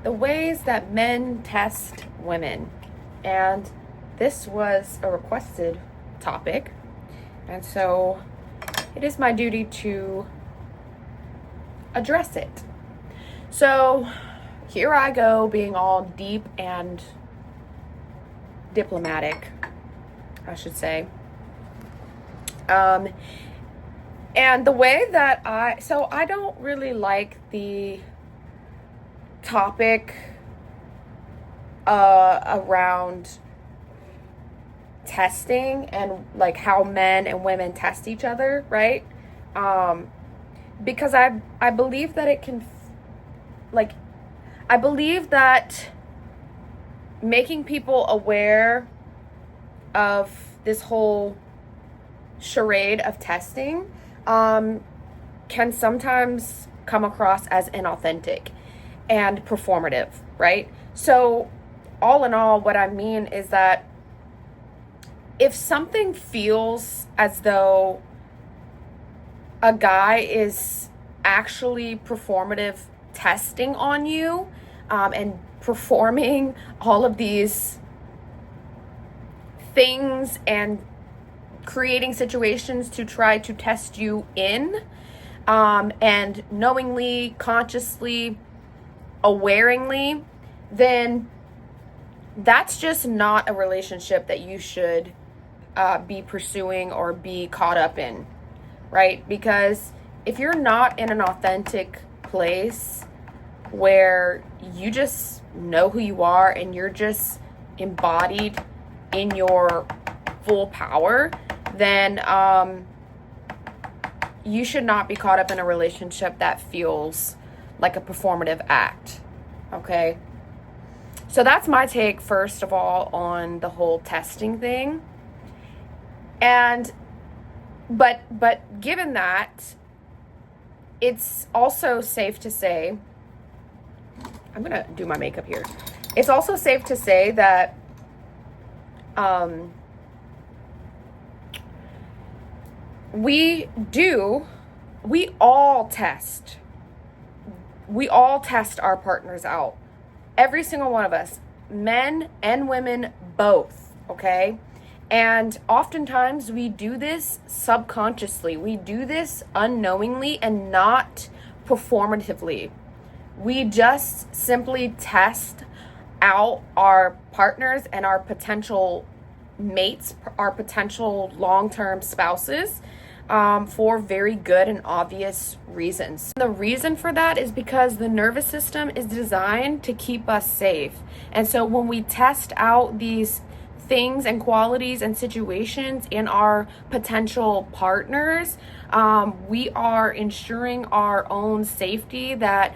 the ways that men test women. And this was a requested topic, and so it is my duty to address it. So here I go, being all deep and diplomatic, I should say. And the way that I don't really like the topic around testing and like how men and women test each other, right? Because I believe that it can, I believe that making people aware of this whole charade of testing can sometimes come across as inauthentic and performative, right? So all in all, what I mean is that if something feels as though a guy is actually performative testing on you, and performing all of these things and creating situations to try to test you in, and knowingly, consciously, awaringly, then that's just not a relationship that you should be pursuing or be caught up in, right? Because if you're not in an authentic place where you just know who you are and you're just embodied in your full power, then you should not be caught up in a relationship that feels like a performative act, okay? So that's my take, first of all, on the whole testing thing. But given that, it's also safe to say, I'm gonna do my makeup here. It's also safe to say that we all test our partners out. Every single one of us, men and women both, okay? And oftentimes we do this subconsciously. We do this unknowingly and not performatively. We just simply test out our partners and our potential mates, our potential long-term spouses, for very good and obvious reasons. The reason for that is because the nervous system is designed to keep us safe. And so when we test out these things and qualities and situations in our potential partners, we are ensuring our own safety, that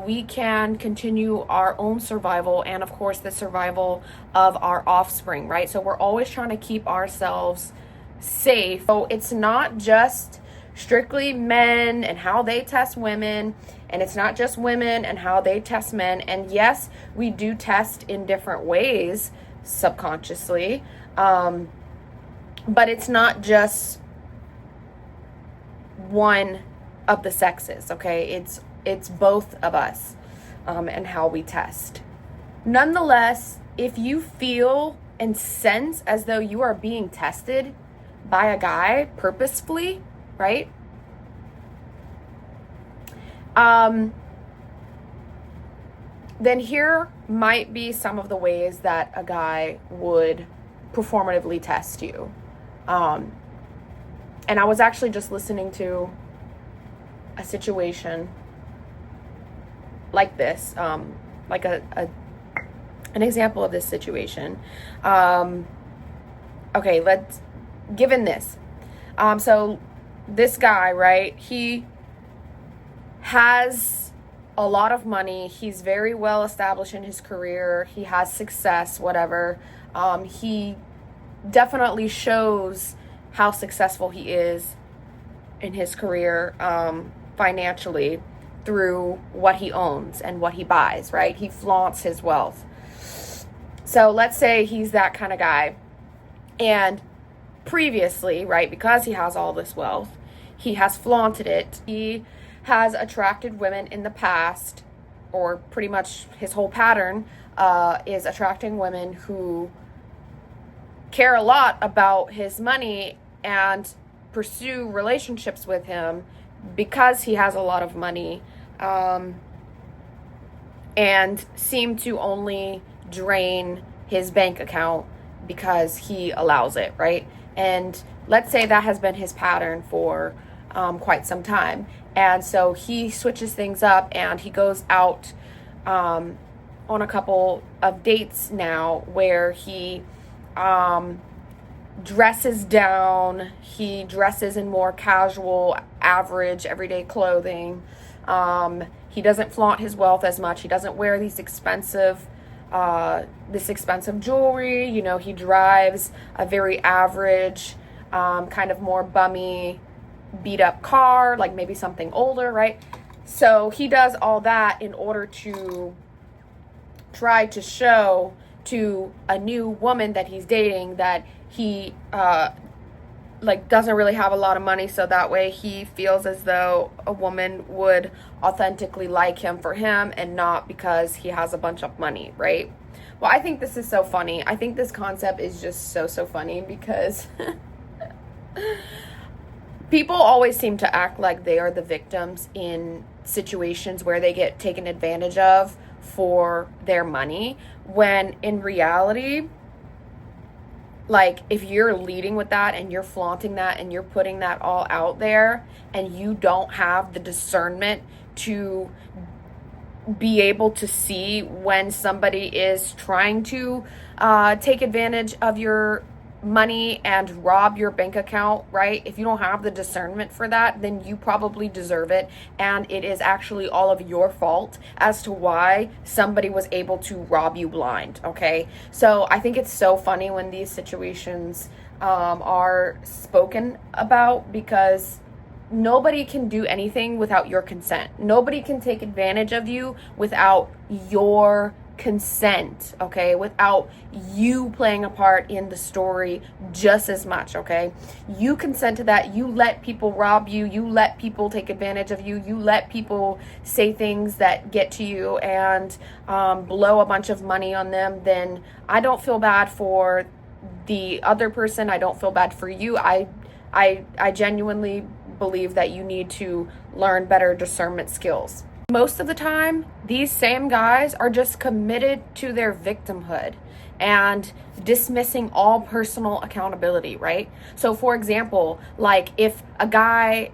we can continue our own survival and, of course, the survival of our offspring, right? So we're always trying to keep ourselves safe. So it's not just strictly men and how they test women, and it's not just women and how they test men. And yes, we do test in different ways subconsciously, but it's not just one of the sexes, okay? It's both of us, and how we test. Nonetheless, if you feel and sense as though you are being tested by a guy purposefully, right? Then here might be some of the ways that a guy would performatively test you. And I was actually just listening to a situation like this, like an example of this situation. Okay, given this. So this guy, right, he has a lot of money. He's very well established in his career. He has success, whatever. He definitely shows how successful he is in his career, financially, through what he owns and what he buys, right? He flaunts his wealth. So let's say he's that kind of guy. And previously, right, because he has all this wealth, he has flaunted it. He has attracted women in the past or pretty much his whole pattern, is attracting women who care a lot about his money and pursue relationships with him because he has a lot of money, and seem to only drain his bank account because he allows it, right? And let's say that has been his pattern for quite some time. And so he switches things up and he goes out on a couple of dates now where he dresses down. He dresses in more casual, average, everyday clothing. He doesn't flaunt his wealth as much. He doesn't wear these expensive jewelry. You know, he drives a very average, kind of more bummy, beat up car, like maybe something older, right? So he does all that in order to try to show to a new woman that he's dating that he doesn't really have a lot of money, so that way he feels as though a woman would authentically like him for him and not because he has a bunch of money, right? Well, I think this is so funny. I think this concept is just so funny because people always seem to act like they are the victims in situations where they get taken advantage of for their money, when in reality, like, if you're leading with that and you're flaunting that and you're putting that all out there and you don't have the discernment to be able to see when somebody is trying to take advantage of your money and rob your bank account, right? If you don't have the discernment for that, then you probably deserve it, and it is actually all of your fault as to why somebody was able to rob you blind, okay? So I think it's so funny when these situations are spoken about, because nobody can do anything without your consent. Nobody can take advantage of you without your consent, okay? Without you playing a part in the story just as much, okay? You consent to that. You let people rob you. You let people take advantage of you. You let people say things that get to you and blow a bunch of money on them. Then I don't feel bad for the other person. I don't feel bad for you. I genuinely believe that you need to learn better discernment skills. Most of the time, these same guys are just committed to their victimhood and dismissing all personal accountability, right? So for example, like if a guy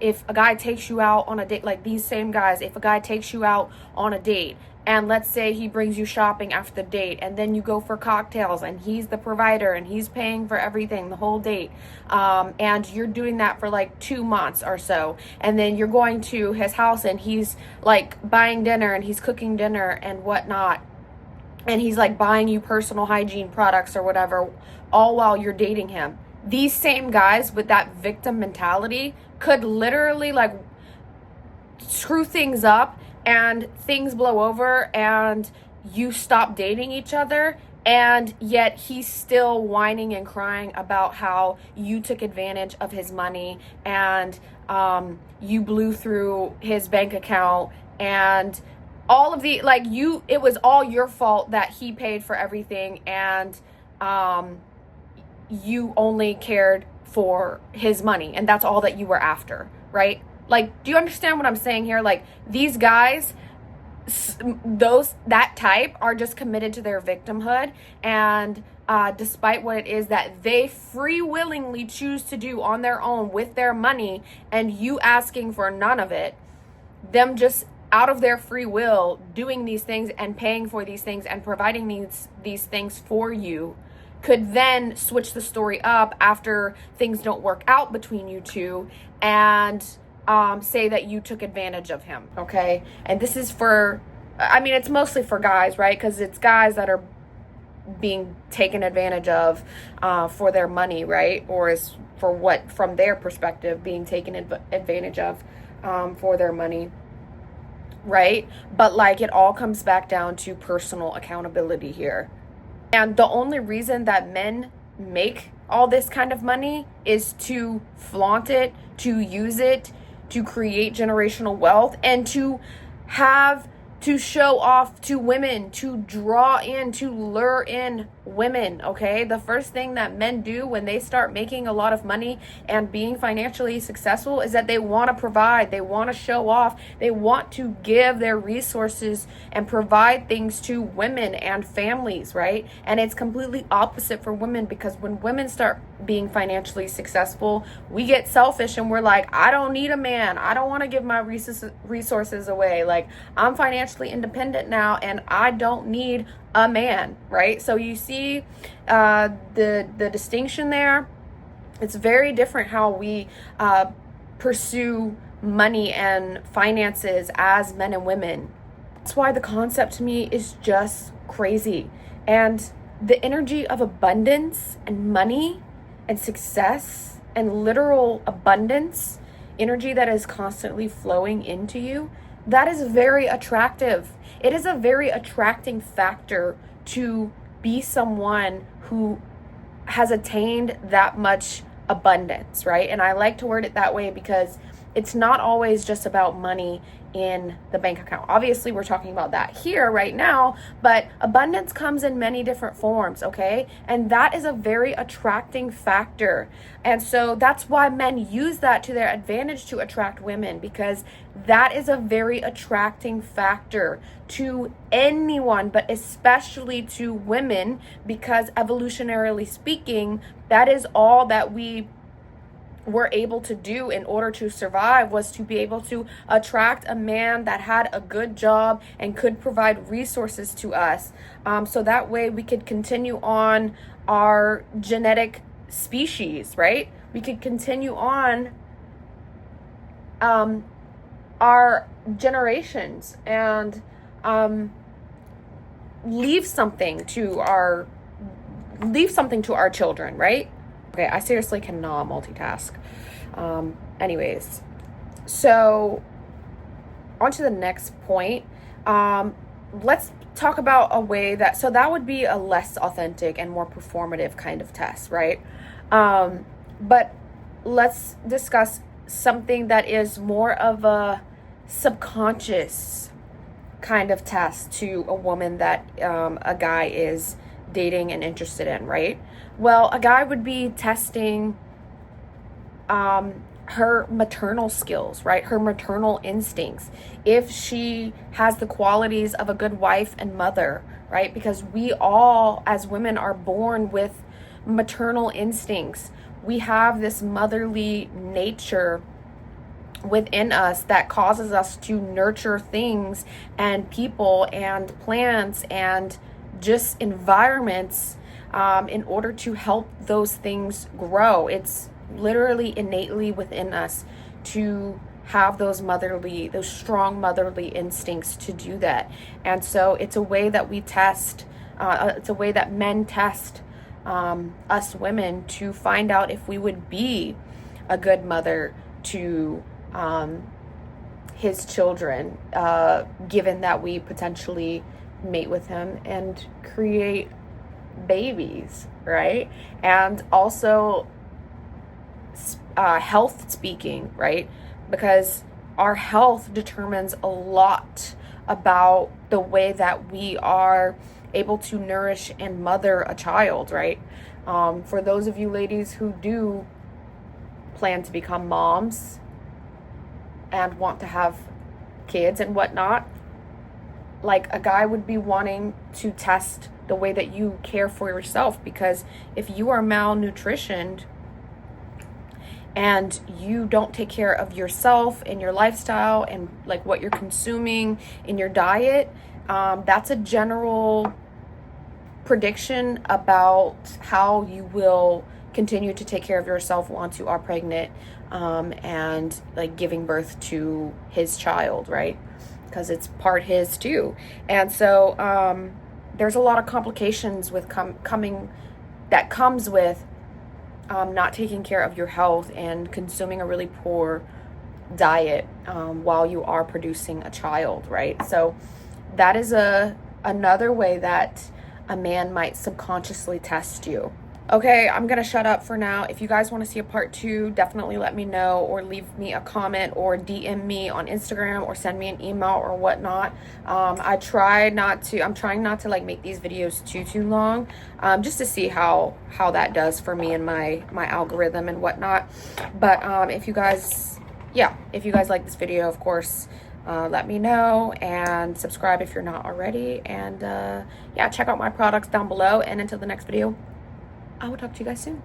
takes you out on a date, like these same guys, if a guy takes you out on a date, and let's say he brings you shopping after the date, and then you go for cocktails, and he's the provider, and he's paying for everything the whole date, and you're doing that for like 2 months or so, and then you're going to his house, and he's like buying dinner, and he's cooking dinner and whatnot, and he's like buying you personal hygiene products or whatever, all while you're dating him. These same guys with that victim mentality could literally like screw things up, and things blow over and you stop dating each other, and yet he's still whining and crying about how you took advantage of his money and you blew through his bank account and all of the, like, it was all your fault that he paid for everything, and you only cared for his money, and that's all that you were after, right? Like, do you understand what I'm saying here? Like, these guys, that type, are just committed to their victimhood, and despite what it is that they free willingly choose to do on their own with their money, and you asking for none of it, them just out of their free will doing these things and paying for these things and providing these things for you, could then switch the story up after things don't work out between you two and say that you took advantage of him, okay? And this is it's mostly for guys, right? Because it's guys that are being taken advantage of for their money, right? Or is for what, from their perspective, being taken advantage of for their money, right? But like, it all comes back down to personal accountability here. And the only reason that men make all this kind of money is to flaunt it, to use it, to create generational wealth, and to have to show off to women, to draw in, to lure in women, okay? The first thing that men do when they start making a lot of money and being financially successful is that they want to provide, they want to show off, they want to give their resources and provide things to women and families, right? And it's completely opposite for women, because when women start being financially successful, we get selfish and we're like, I don't need a man. I don't want to give my resources away. Like, I'm financially independent now and I don't need a man, right? So you see the distinction there. It's very different how we pursue money and finances as men and women. That's why the concept to me is just crazy. And the energy of abundance and money and success and literal abundance, energy that is constantly flowing into you, that is very attractive. It is a very attracting factor to be someone who has attained that much abundance, right? And I like to word it that way because it's not always just about money in the bank account. Obviously, we're talking about that here right now, but abundance comes in many different forms, okay? And that is a very attracting factor. And so that's why men use that to their advantage to attract women, because that is a very attracting factor to anyone, but especially to women, because evolutionarily speaking, that is all that we were able to do in order to survive, was to be able to attract a man that had a good job and could provide resources to us, so that way we could continue on our genetic species, right? We could continue on our generations and leave something to our children, right? Okay, I seriously cannot multitask. Anyways, so on to the next point. Let's talk about a way that, so that would be a less authentic and more performative kind of test, right? But let's discuss something that is more of a subconscious kind of test to a woman that a guy is dating and interested in, right? Well, a guy would be testing her maternal skills, right? Her maternal instincts. If she has the qualities of a good wife and mother, right? Because we all, as women, are born with maternal instincts. We have this motherly nature within us that causes us to nurture things and people and plants and just environments in order to help those things grow. It's literally innately within us to have those strong motherly instincts to do that. And so it's a way that we test, it's a way that men test us women to find out if we would be a good mother to his children, given that we potentially mate with him and create babies, right? And also health speaking, right? Because our health determines a lot about the way that we are able to nourish and mother a child, right? For those of you ladies who do plan to become moms and want to have kids and whatnot, like, a guy would be wanting to test the way that you care for yourself, because if you are malnutritioned and you don't take care of yourself and your lifestyle and like what you're consuming in your diet, that's a general prediction about how you will continue to take care of yourself once you are pregnant and like giving birth to his child, right? Because it's part his too. And so there's a lot of complications with comes with not taking care of your health and consuming a really poor diet while you are producing a child, right? So that is another way that a man might subconsciously test you. Okay, I'm gonna shut up for now. If you guys want to see a part 2, definitely let me know, or leave me a comment, or DM me on Instagram, or send me an email or whatnot. I'm trying not to like make these videos too long, just to see how that does for me and my algorithm and whatnot. But if you guys like this video, of course, let me know, and subscribe if you're not already, and yeah, check out my products down below. And until the next video, I will talk to you guys soon.